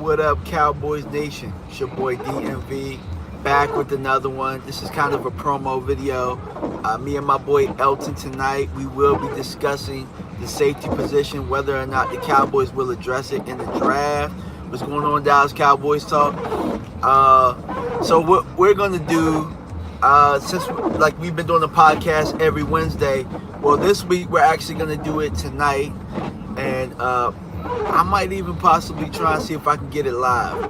What up, Cowboys Nation? It's your boy DMV back with another one. This is kind of a promo video. Me and my boy Elton tonight, we will be discussing the safety position, whether or not the Cowboys will address it in the draft. What's going on, Dallas Cowboys talk? So what we're gonna do, since like we've been doing the podcast every Wednesday, well, this week we're actually gonna do it tonight, and I might even possibly try and see if I can get it live.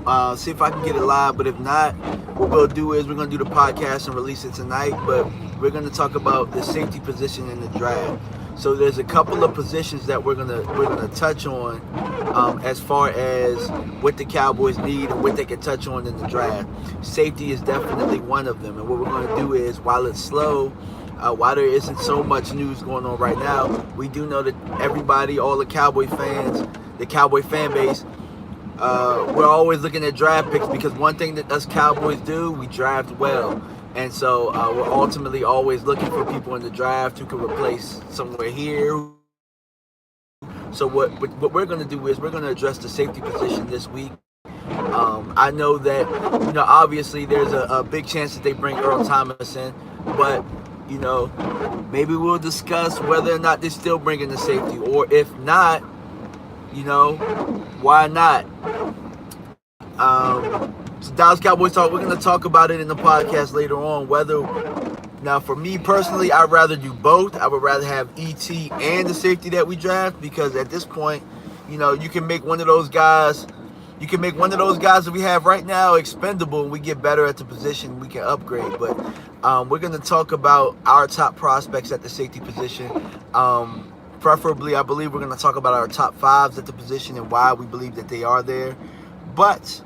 But if not, what we'll do is we're gonna do the podcast and release it tonight. But we're gonna talk about the safety position in the draft. So there's a couple of positions that we're gonna touch on, as far as what the Cowboys need and what they can touch on in the draft. Safety is definitely one of them. And what we're gonna do is, while it's slow, while there isn't so much news going on right now, we do know that everybody, all the Cowboy fans, the Cowboy fan base, we're always looking at draft picks, because one thing that us Cowboys do, we draft well. And so we're ultimately always looking for people in the draft who can replace somewhere here. So what we're going to do is we're going to address the safety position this week. I know that, obviously there's a big chance that they bring Earl Thomas in, but maybe we'll discuss whether or not they're still bringing the safety, or if not, why not? So Dallas Cowboys talk, we're going to talk about it in the podcast later on. Now, for me personally, I'd rather do both. I would rather have ET and the safety that we draft, because at this point, you can make one of those guys. You can make one of those guys that we have right now expendable, and we get better at the position. We can upgrade. But we're going to talk about our top prospects at the safety position. Preferably, I believe we're going to talk about our top fives at the position and why we believe that they are there. But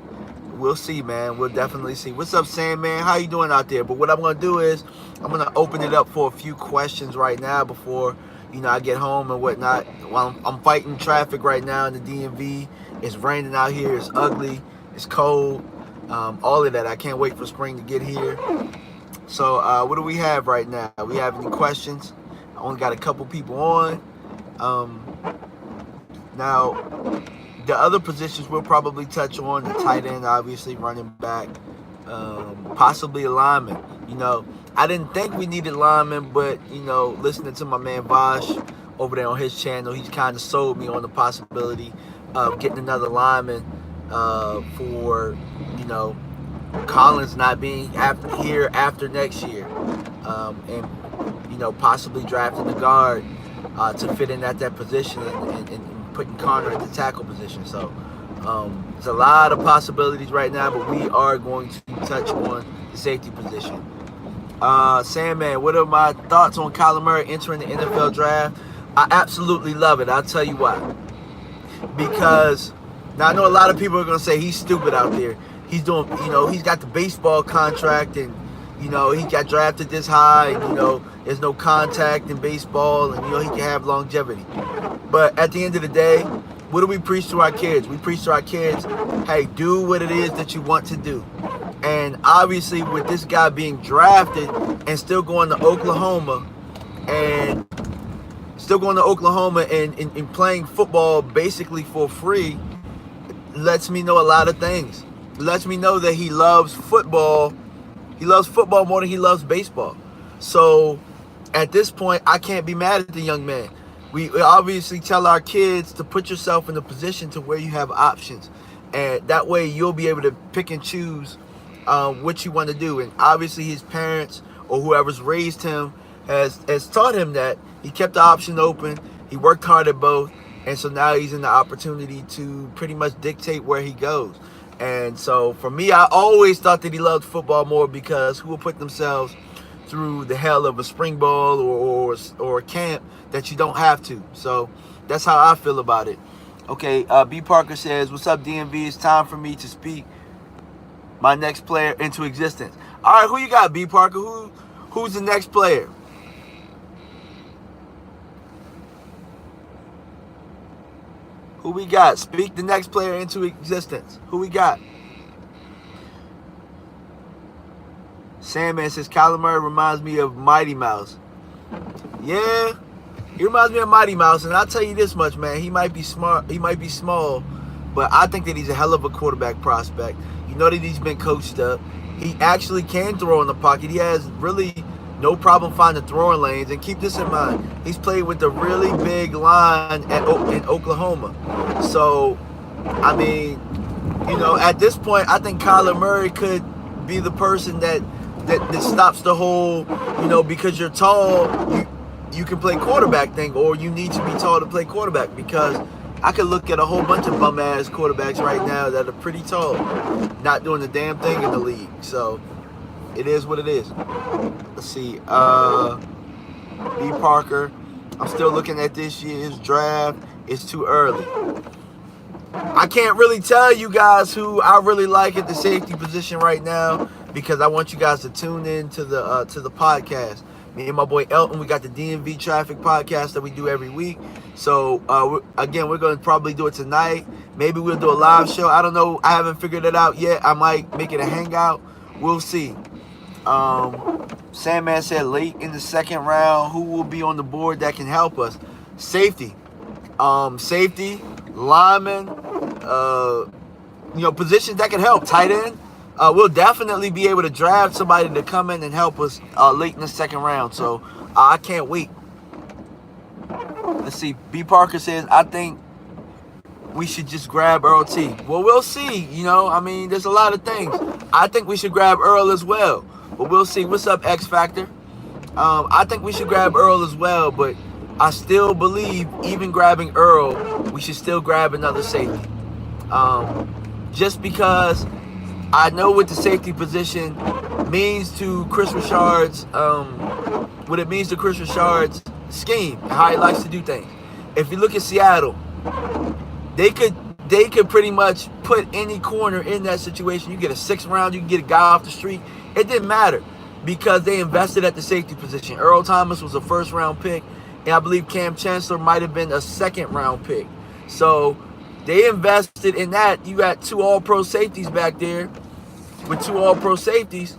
we'll see, man. We'll definitely see. What's up, Sam, man? How you doing out there? But what I'm going to do is I'm going to open it up for a few questions right now before, I get home and whatnot. While I'm fighting traffic right now in the DMV. It's raining out here. It's ugly. It's cold. All of that. I can't wait for spring to get here. So what do we have right now? We have any questions? I only got a couple people on. Now, the other positions we'll probably touch on: the tight end, obviously, running back, possibly a lineman. I didn't think we needed linemen, but listening to my man Vosh over there on his channel, he's kind of sold me on the possibility of getting another lineman for Collins not being here after next year, and possibly drafting the guard to fit in at that position, and putting Connor at the tackle position. So there's a lot of possibilities right now, but we are going to touch on the safety position. Sandman, what are my thoughts on Kyler Murray entering the NFL draft? I absolutely love it. I'll tell you why. Because now I know a lot of people are going to say he's stupid out there. He's doing, he's got the baseball contract, and, he got drafted this high, and, there's no contact in baseball, and, he can have longevity. But at the end of the day, what do we preach to our kids? We preach to our kids, hey, do what it is that you want to do. And obviously with this guy being drafted and still going to Oklahoma and playing football basically for free, lets me know a lot of things. It lets me know that he loves football. He loves football more than he loves baseball. So at this point, I can't be mad at the young man. We obviously tell our kids to put yourself in a position to where you have options. And that way you'll be able to pick and choose what you want to do. And obviously his parents or whoever's raised him has taught him that. He kept the option open. He worked hard at both. And so now he's in the opportunity to pretty much dictate where he goes. And so for me, I always thought that he loved football more, because who will put themselves through the hell of a spring ball or a camp that you don't have to. So that's how I feel about it. Okay, B. Parker says, what's up, DMV? It's time for me to speak my next player into existence. All right, who you got, B. Parker? Who's the next player? Who we got? Speak the next player into existence. Who we got? Sandman says, Kyler Murray reminds me of Mighty Mouse. Yeah, he reminds me of Mighty Mouse. And I'll tell you this much, man. He might be smart. He might be small. but I think that he's a hell of a quarterback prospect. You know that he's been coached up. He actually can throw in the pocket. He has really no problem finding throwing lanes. And keep this in mind, he's played with a really big line in Oklahoma. So, I mean, you know, at this point, I think Kyler Murray could be the person that stops the whole, you know, because you're tall, you can play quarterback thing, or you need to be tall to play quarterback. Because I could look at a whole bunch of bum-ass quarterbacks right now that are pretty tall, not doing the damn thing in the league. So, it is what it is. Let's see. B. Parker. I'm still looking at this year's draft. It's too early. I can't really tell you guys who I really like at the safety position right now, because I want you guys to tune in to the podcast. Me and my boy Elton, we got the DMV Traffic podcast that we do every week. So, we're going to probably do it tonight. Maybe we'll do a live show. I don't know. I haven't figured it out yet. I might make it a hangout. We'll see. Sandman said late in the second round, who will be on the board that can help us? Safety. Safety, lineman, positions that can help. Tight end. We'll definitely be able to draft somebody to come in and help us late in the second round. So I can't wait. Let's see. B. Parker says, I think we should just grab Earl T. Well, we'll see. You know, I mean, there's a lot of things. I think we should grab Earl as well. But we'll see. What's up, X Factor? I think we should grab Earl as well, but I still believe even grabbing Earl, we should still grab another safety. Just because I know what the safety position means to Chris Richard's, what it means to Chris Richard's scheme, how he likes to do things. If you look at Seattle, they could pretty much put any corner in that situation. You get a 6th round, you can get a guy off the street. It didn't matter because they invested at the safety position. Earl Thomas was a 1st round pick, and I believe Cam Chancellor might have been a 2nd round pick. So they invested in that. You got 2 all-pro safeties back there. With 2 all-pro safeties,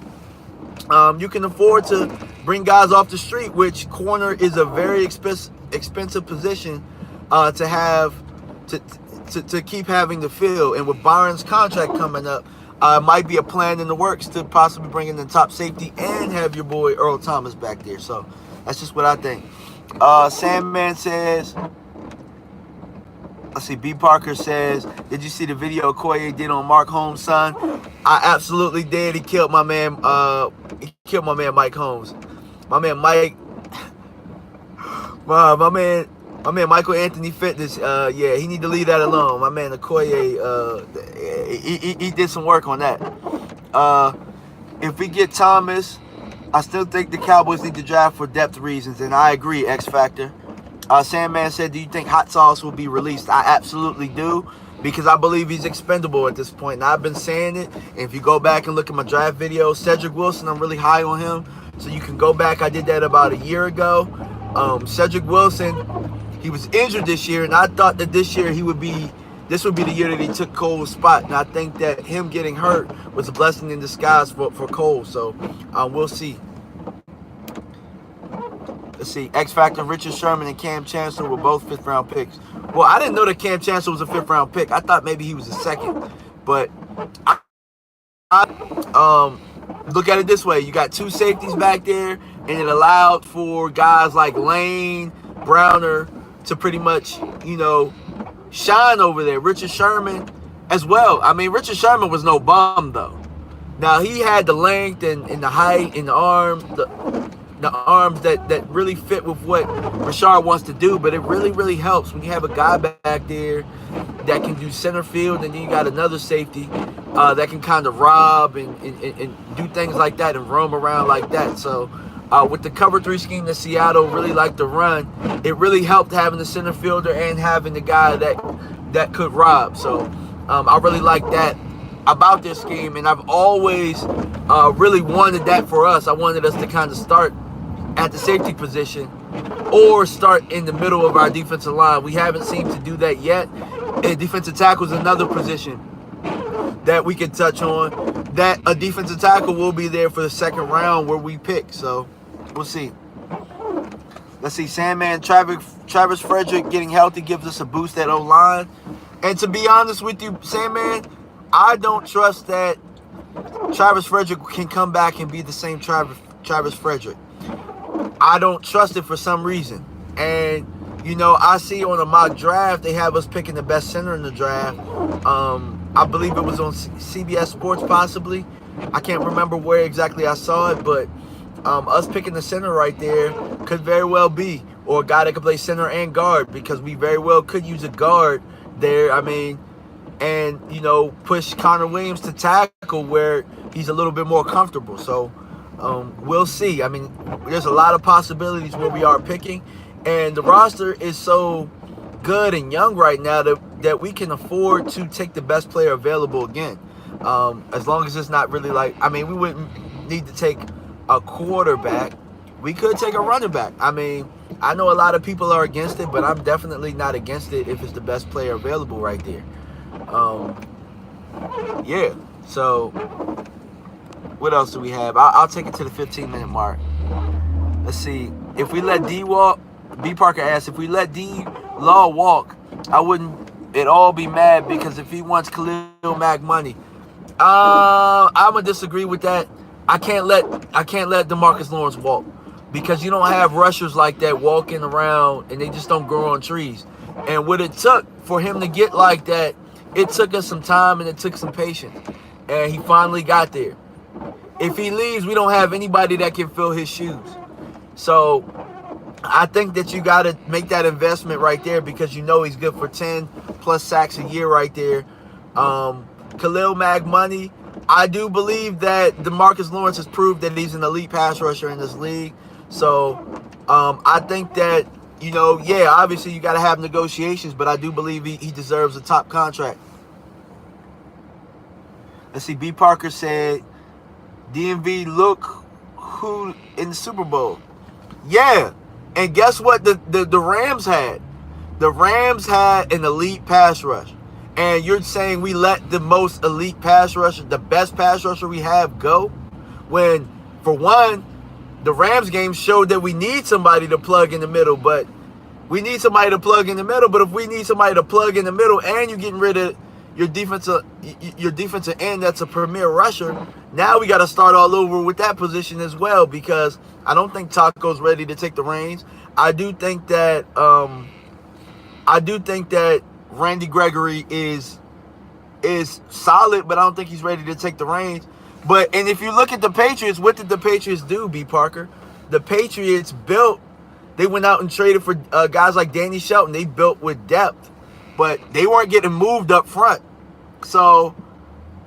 you can afford to bring guys off the street, which corner is a very expensive position to have to keep having to fill. And with Byron's contract coming up, might be a plan in the works to possibly bring in the top safety and have your boy Earl Thomas back there. So that's just what I think. Sandman says, let's see, B. Parker says, did you see the video Okoye did on Mark Holmes' son? I absolutely did. He killed my man. He killed my man Mike Holmes. My man Mike. My man Michael Anthony Fitness. Yeah, he need to leave that alone. My man Okoye. He did some work on that. If we get Thomas, I still think the Cowboys need to draft for depth reasons, and I agree. X Factor. Sandman said, do you think Hot Sauce will be released? I absolutely do, because I believe he's expendable at this point. And I've been saying it. And if you go back and look at my draft video, Cedric Wilson, I'm really high on him. So you can go back. I did that about a year ago. Cedric Wilson, he was injured this year, and I thought that this year this would be the year that he took Cole's spot. And I think that him getting hurt was a blessing in disguise for Cole. So we'll see. Let's see, X Factor, Richard Sherman and Cam Chancellor were both 5th round picks. Well, I didn't know that Cam Chancellor was a 5th round pick. I thought maybe he was a 2nd. But I look at it this way. You got 2 safeties back there, and it allowed for guys like Lane, Browner to pretty much, shine over there. Richard Sherman as well. I mean, Richard Sherman was no bum, though. Now, he had the length and the height and the arms that really fit with what Rashard wants to do, but it really, really helps when you have a guy back there that can do center field, and then you got another safety that can kind of rob and do things like that and roam around like that. So with the cover 3 scheme that Seattle really liked to run, it really helped having the center fielder and having the guy that could rob. So I really like that about this scheme, and I've always really wanted that for us. I wanted us to kind of start at the safety position or start in the middle of our defensive line. We haven't seemed to do that yet. And defensive tackle is another position that we can touch on. That a defensive tackle will be there for the 2nd round where we pick. So we'll see. Let's see, Sandman, Travis Frederick getting healthy gives us a boost at O-line. And to be honest with you, Sandman, I don't trust that Travis Frederick can come back and be the same Travis Frederick. I don't trust it for some reason. And, you know, I see on a mock draft, they have us picking the best center in the draft. I believe it was on CBS Sports possibly. I can't remember where exactly I saw it, but us picking the center right there could very well be, or a guy that could play center and guard, because we very well could use a guard there. I mean, and, you know, push Connor Williams to tackle where he's a little bit more comfortable. So we'll see. I mean, there's a lot of possibilities where we are picking, and the roster is so good and young right now that we can afford to take the best player available again. As long as it's not really like, I mean, we wouldn't need to take a quarterback. We could take a running back. I mean, I know a lot of people are against it, but I'm definitely not against it if it's the best player available right there. Yeah, so what else do we have? I'll take it to the 15-minute mark. Let's see. If we let B. Parker asks, if we let D. Law walk, I wouldn't at all be mad, because if he wants Khalil Mack money, I'm gonna disagree with that. I can't let DeMarcus Lawrence walk, because you don't have rushers like that walking around and they just don't grow on trees. And what it took for him to get like that, it took us some time and it took some patience, and he finally got there. If he leaves, we don't have anybody that can fill his shoes. So I think that you got to make that investment right there, because you know he's good for 10 plus sacks a year right there. Khalil Mack money, I do believe that DeMarcus Lawrence has proved that he's an elite pass rusher in this league. So I think that, you know, yeah, obviously you got to have negotiations, but I do believe he deserves a top contract. Let's see, B. Parker said, DMV, look who in the Super Bowl. Yeah, and guess what the Rams had? The Rams had an elite pass rush. And you're saying we let the most elite pass rusher, the best pass rusher we have, go? When, for one, the Rams game showed that we need somebody to plug in the middle, but we need somebody to plug in the middle. But if we need somebody to plug in the middle and you're getting rid of your defensive end that's a premier rusher, now we got to start all over with that position as well, because I don't think Taco's ready to take the reins. I do think that Randy Gregory is solid, but I don't think he's ready to take the reins. And if you look at the Patriots, what did the Patriots do, B. Parker? The Patriots they went out and traded for guys like Danny Shelton. They built with depth, but they weren't getting moved up front. So,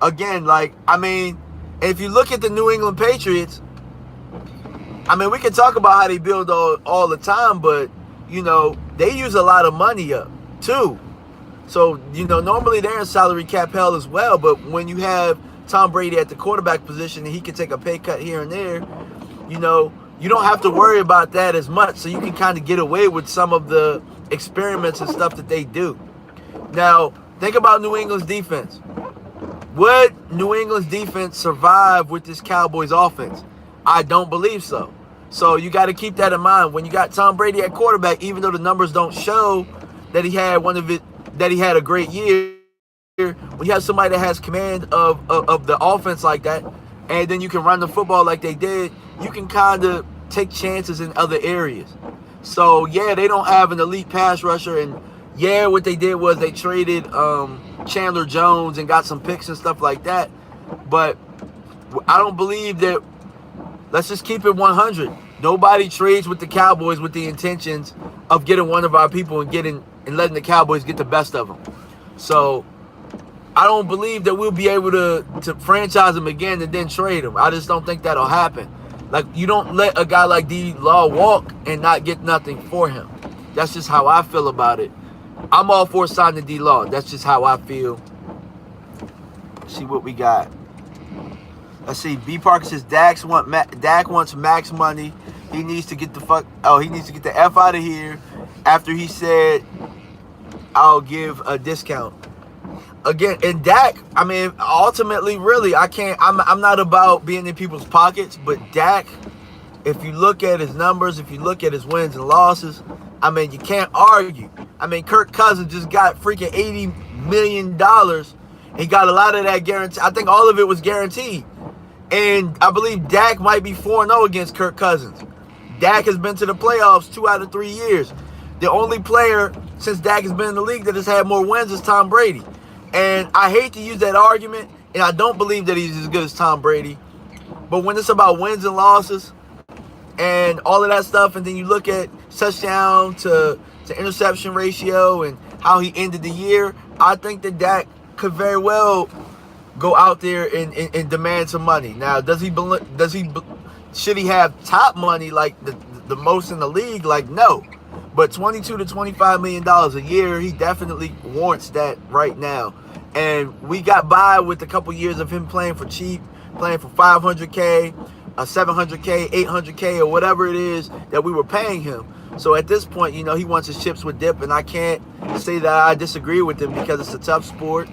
again, if you look at the New England Patriots, I mean, we can talk about how they build all the time, but, you know, they use a lot of money up, too. So, you know, normally they're in salary cap hell as well, but when you have Tom Brady at the quarterback position and he can take a pay cut here and there, you know, you don't have to worry about that as much. So you can kind of get away with some of the experiments and stuff that they do. Now, think about New England's defense. Would New England's defense survive with this Cowboys offense? I don't believe so. So you got to keep that in mind. When you got Tom Brady at quarterback, even though the numbers don't show that he had a great year, when you have somebody that has command of the offense like that, and then you can run the football like they did, you can kind of take chances in other areas. So, yeah, they don't have an elite pass rusher, and, yeah, what they did was they traded Chandler Jones and got some picks and stuff like that. But I don't believe that. Let's just keep it 100. Nobody trades with the Cowboys with the intentions of getting one of our people and letting the Cowboys get the best of them. So I don't believe that we'll be able to franchise him again and then trade him. I just don't think that'll happen. Like, you don't let a guy like D. Law walk and not get nothing for him. That's just how I feel about it. I'm all for signing D. Law. That's just how I feel. Let's see what we got. Let's see. B. Parker says Dak wants max money. He needs to get he needs to get the F out of here after he said, I'll give a discount. Again, and Dak, I mean, ultimately, really, I'm not about being in people's pockets, but Dak, if you look at his numbers, if you look at his wins and losses, I mean, you can't argue. I mean, Kirk Cousins just got freaking $80 million. He got a lot of that guaranteed. I think all of it was guaranteed. And I believe Dak might be 4-0 against Kirk Cousins. Dak has been to the playoffs 2 out of 3 years. The only player since Dak has been in the league that has had more wins is Tom Brady. And I hate to use that argument, and I don't believe that he's as good as Tom Brady. But when it's about wins and losses and all of that stuff, and then you look at touchdown to interception ratio and how he ended the year, I think that Dak could very well go out there and demand some money. Now, should he have top money like the most in the league? Like, no. But $22 to $25 million a year, he definitely warrants that right now. And we got by with a couple years of him playing for cheap, playing for $500K, $700K, $800K, or whatever it is that we were paying him. So at this point, he wants his chips with dip, and I can't say that I disagree with him because it's a tough sport.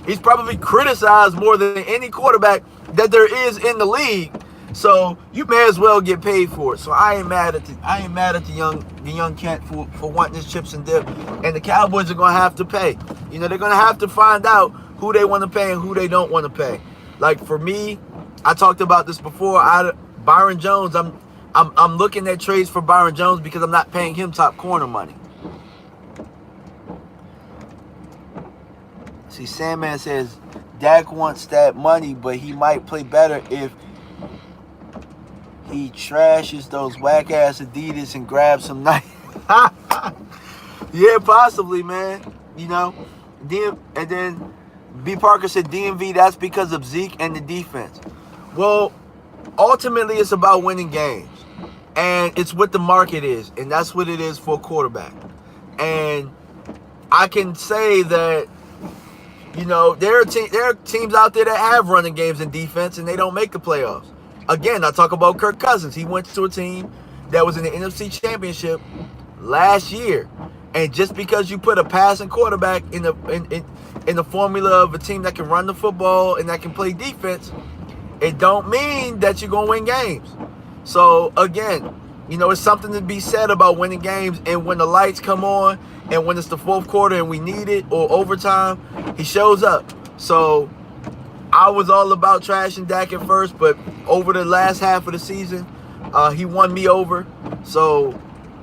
He's probably criticized more than any quarterback that there is in the league. So you may as well get paid for it. So I ain't mad at the young Kent for wanting his chips and dip. And the Cowboys are gonna have to pay. They're gonna have to find out who they want to pay and who they don't want to pay. Like for me, I talked about this before. Byron Jones, I'm looking at trades for Byron Jones because I'm not paying him top corner money. See, Sandman says Dak wants that money, but he might play better if he trashes those whack-ass Adidas and grabs some nice. Yeah, possibly, man. And then B. Parker said DMV, that's because of Zeke and the defense. Well, ultimately, it's about winning games. And it's what the market is. And that's what it is for a quarterback. And I can say that, there are teams out there that have running games and defense, and they don't make the playoffs. Again, I talk about Kirk Cousins. He went to a team that was in the NFC Championship last year. And just because you put a passing quarterback in the formula of a team that can run the football and that can play defense, it don't mean that you're going to win games. So, again, it's something to be said about winning games. And when the lights come on and when it's the fourth quarter and we need it or overtime, he shows up. So I was all about trashing Dak at first, but over the last half of the season, he won me over. So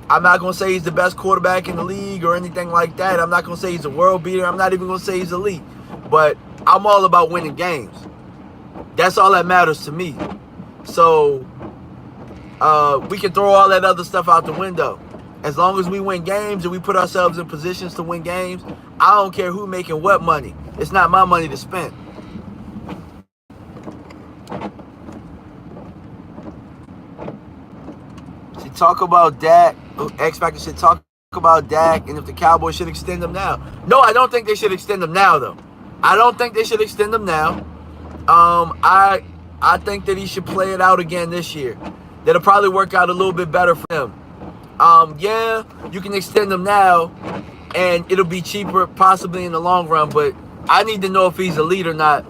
I'm not going to say he's the best quarterback in the league or anything like that. I'm not going to say he's a world beater. I'm not even going to say he's elite. But I'm all about winning games. That's all that matters to me. So we can throw all that other stuff out the window. As long as we win games and we put ourselves in positions to win games, I don't care who making what money. It's not my money to spend. She talk about Dak. X Factor said talk about Dak and if the Cowboys should extend him now. No, I don't think they should extend him now, though. I don't think they should extend him now. I think that he should play it out again this year. That'll probably work out a little bit better for him. Yeah, you can extend him now, and it'll be cheaper possibly in the long run, but I need to know if he's elite or not.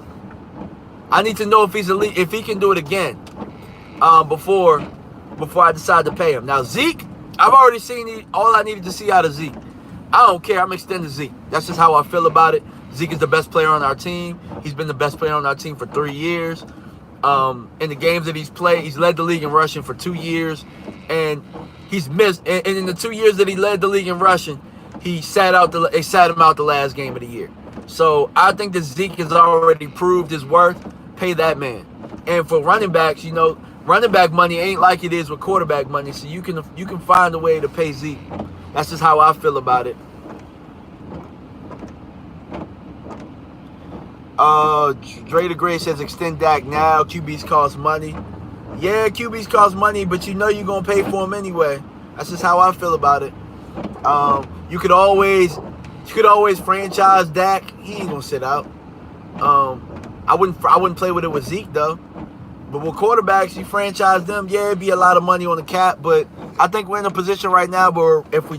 I need to know if he's elite, if he can do it again before I decide to pay him. Now, Zeke, I've already seen all I needed to see out of Zeke. I don't care. I'm extending Zeke. That's just how I feel about it. Zeke is the best player on our team. He's been the best player on our team for 3 years. In the games that he's played, he's led the league in rushing for 2 years, and he's missed. And in the 2 years that he led the league in rushing, he sat him out the last game of the year. So I think that Zeke has already proved his worth. Pay that man. And for running backs, running back money ain't like it is with quarterback money. So you can find a way to pay Zeke. That's just how I feel about it. Dre the Gray says extend Dak now. QBs cost money. Yeah, QBs cost money, but you're going to pay for them anyway. That's just how I feel about it. You could always franchise Dak. He ain't going to sit out. I wouldn't play with it with Zeke though. But with quarterbacks, you franchise them. Yeah, it'd be a lot of money on the cap, but I think we're in a position right now where if we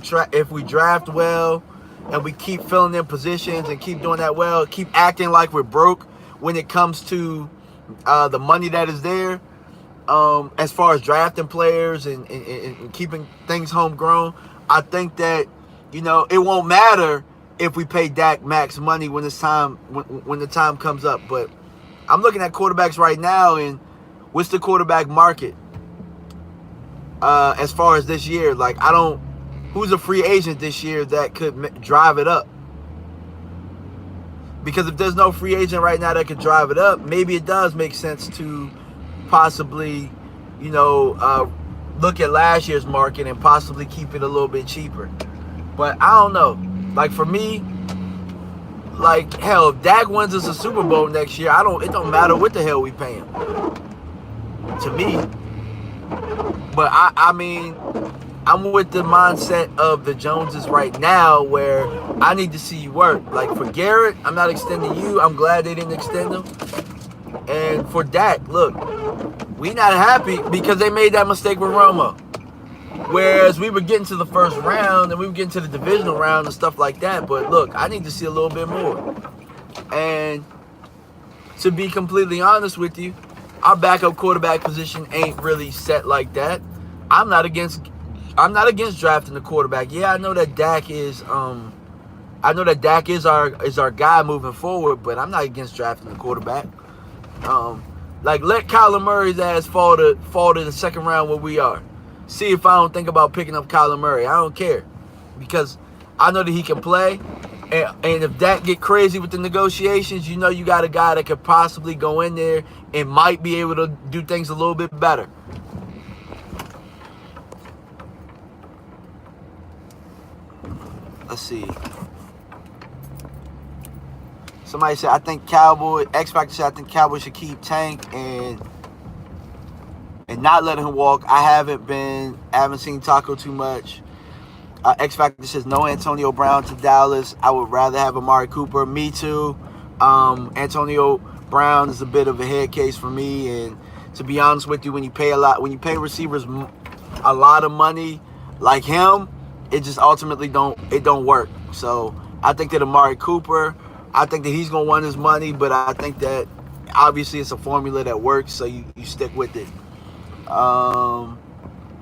draft well and we keep filling in positions and keep doing that well, keep acting like we're broke when it comes to the money that is there, as far as drafting players and keeping things homegrown, I think that, it won't matter if we pay Dak max money when it's time, when the time comes up. But I'm looking at quarterbacks right now, and what's the quarterback market as far as this year? Like, who's a free agent this year that could drive it up? Because if there's no free agent right now that could drive it up, maybe it does make sense to possibly, look at last year's market and possibly keep it a little bit cheaper. But I don't know. Like, for me, like, hell, if Dak wins us a Super Bowl next year, it don't matter what the hell we pay him. To me. But I mean, I'm with the mindset of the Joneses right now, where I need to see you work. Like, for Garrett, I'm not extending you. I'm glad they didn't extend him. And for Dak, look, we not happy because they made that mistake with Romo. Whereas we were getting to the first round and we were getting to the divisional round and stuff like that. But look, I need to see a little bit more. And to be completely honest with you, our backup quarterback position ain't really set like that. I'm not against drafting the quarterback. Yeah, I know that Dak is our guy moving forward, but I'm not against drafting the quarterback. Like, let Kyler Murray's ass fall to the second round where we are. See if I don't think about picking up Kyler Murray. I don't care, because I know that he can play. And if Dak get crazy with the negotiations, you got a guy that could possibly go in there and might be able to do things a little bit better. Let's see. Somebody said, X Factor said, I think Cowboys should keep Tank and not let him walk. I haven't seen Taco too much. X Factor says, no Antonio Brown to Dallas. I would rather have Amari Cooper. Me too. Antonio Brown is a bit of a head case for me. And to be honest with you, when you pay receivers a lot of money like him, it just ultimately don't work. So I think that Amari Cooper, I think that he's going to want his money, but I think that obviously it's a formula that works, so you stick with it.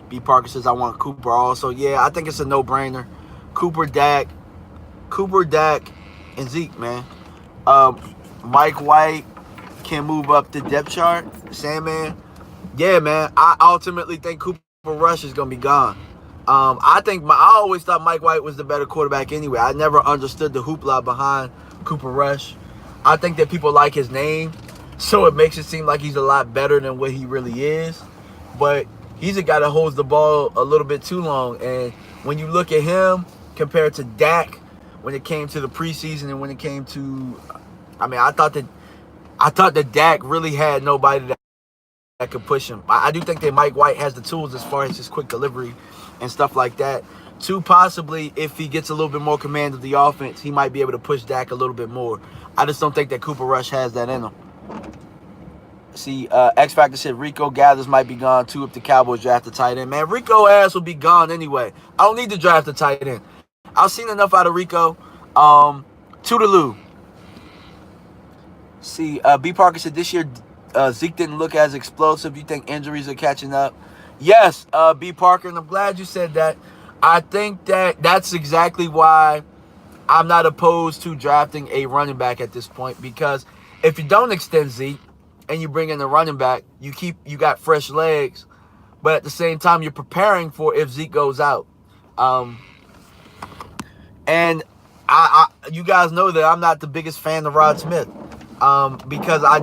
B. Parker says, I want Cooper also. Yeah, I think it's a no-brainer. Cooper, Dak, and Zeke, man. Mike White can move up the depth chart. Sandman. Yeah, man. I ultimately think Cooper Rush is going to be gone. I always thought Mike White was the better quarterback anyway. I never understood the hoopla behind Cooper Rush. I think that people like his name, so it makes it seem like he's a lot better than what he really is. But he's a guy that holds the ball a little bit too long. And when you look at him compared to Dak, when it came to the preseason and when it came to, I thought that Dak really had nobody that could push him. I do think that Mike White has the tools as far as his quick delivery and stuff like that. To possibly, if he gets a little bit more command of the offense, he might be able to push Dak a little bit more. I just don't think that Cooper Rush has that in him. See, X Factor said Rico Gathers might be gone too if the Cowboys draft a tight end. Man, Rico ass will be gone anyway. I don't need to draft a tight end. I've seen enough out of Rico. Toodaloo. See, B. Parker said this year Zeke didn't look as explosive. You think injuries are catching up? Yes, B. Parker, and I'm glad you said that. I think that's exactly why I'm not opposed to drafting a running back at this point, because if you don't extend Zeke and you bring in the running back, you got fresh legs, but at the same time you're preparing for if Zeke goes out. And you guys know that I'm not the biggest fan of Rod Smith, because I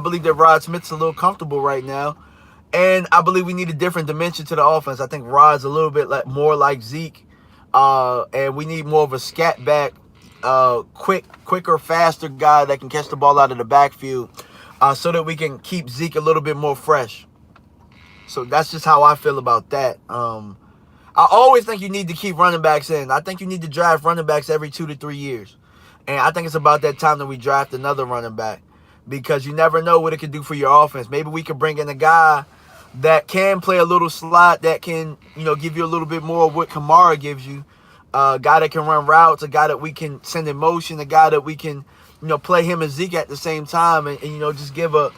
believe that Rod Smith's a little comfortable right now. And I believe we need a different dimension to the offense. I think Rod's a little bit more like Zeke. And we need more of a scat back, quicker, faster guy that can catch the ball out of the backfield, so that we can keep Zeke a little bit more fresh. So that's just how I feel about that. I always think you need to keep running backs in. I think you need to draft running backs every 2 to 3 years. And I think it's about that time that we draft another running back, because you never know what it can do for your offense. Maybe we could bring in a guy that can play a little slot, that can, give you a little bit more of what Kamara gives you. A guy that can run routes, a guy that we can send in motion, a guy that we can, play him and Zeke at the same time, and just give a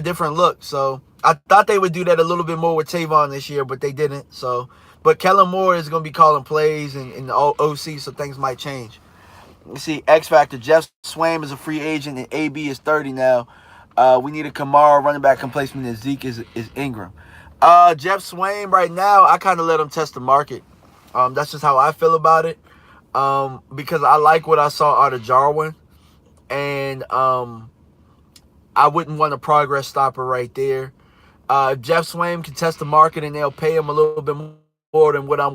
different look. So I thought they would do that a little bit more with Tavon this year, but they didn't. So, but Kellen Moore is going to be calling plays and the OC, so things might change. You see, X Factor, Jeff Swaim is a free agent, and AB is 30 now. We need a Kamara running back replacement, and Zeke is Ingram. Jeff Swaim right now, I kind of let him test the market. That's just how I feel about it. Because I like what I saw out of Jarwin, and I wouldn't want a progress stopper right there. If Jeff Swaim can test the market and they'll pay him a little bit more than what I'm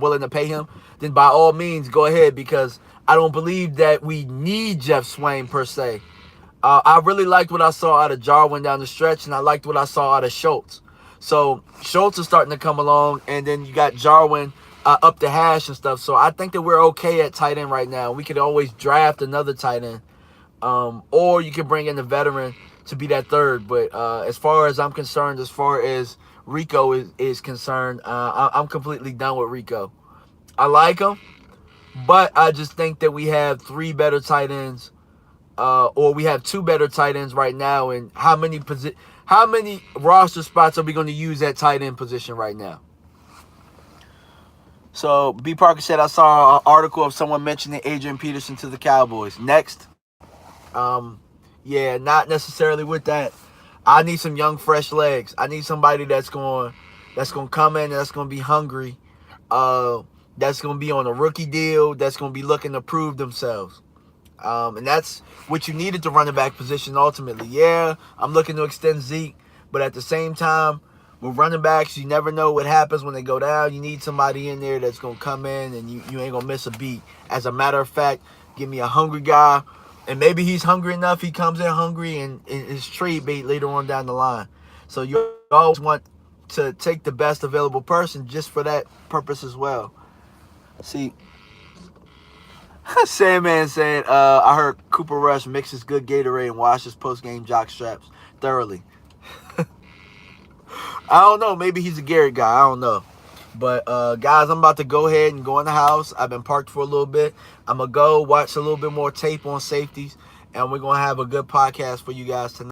willing to pay him, then by all means go ahead, because I don't believe that we need Jeff Swaim per se. I really liked what I saw out of Jarwin down the stretch, and I liked what I saw out of Schultz. So Schultz is starting to come along, and then you got Jarwin up the hash and stuff. So I think that we're okay at tight end right now. We could always draft another tight end, or you can bring in a veteran to be that third. But as far as I'm concerned, as far as Rico is concerned, I'm completely done with Rico. I like him, but I just think that we have three better tight ends, or we have two better tight ends right now. And how many roster spots are we going to use at tight end position right now? So B. Parker said, I saw an article of someone mentioning Adrian Peterson to the Cowboys. Next. Yeah, not necessarily with that. I need some young, fresh legs. I need somebody that's going to come in and that's going to be hungry. That's going to be on a rookie deal. That's going to be looking to prove themselves. And that's what you need at the running back position ultimately. Yeah, I'm looking to extend Zeke, but at the same time, with running backs, you never know what happens when they go down. You need somebody in there that's going to come in and you ain't going to miss a beat. As a matter of fact, give me a hungry guy, and maybe he's hungry enough, he comes in hungry and is trade bait later on down the line. So you always want to take the best available person just for that purpose as well. See, Sandman said, I heard Cooper Rush mixes good Gatorade and washes post-game jock straps thoroughly. I don't know. Maybe he's a Garrett guy. I don't know. But, guys, I'm about to go ahead and go in the house. I've been parked for a little bit. I'm going to go watch a little bit more tape on safeties, and we're going to have a good podcast for you guys tonight.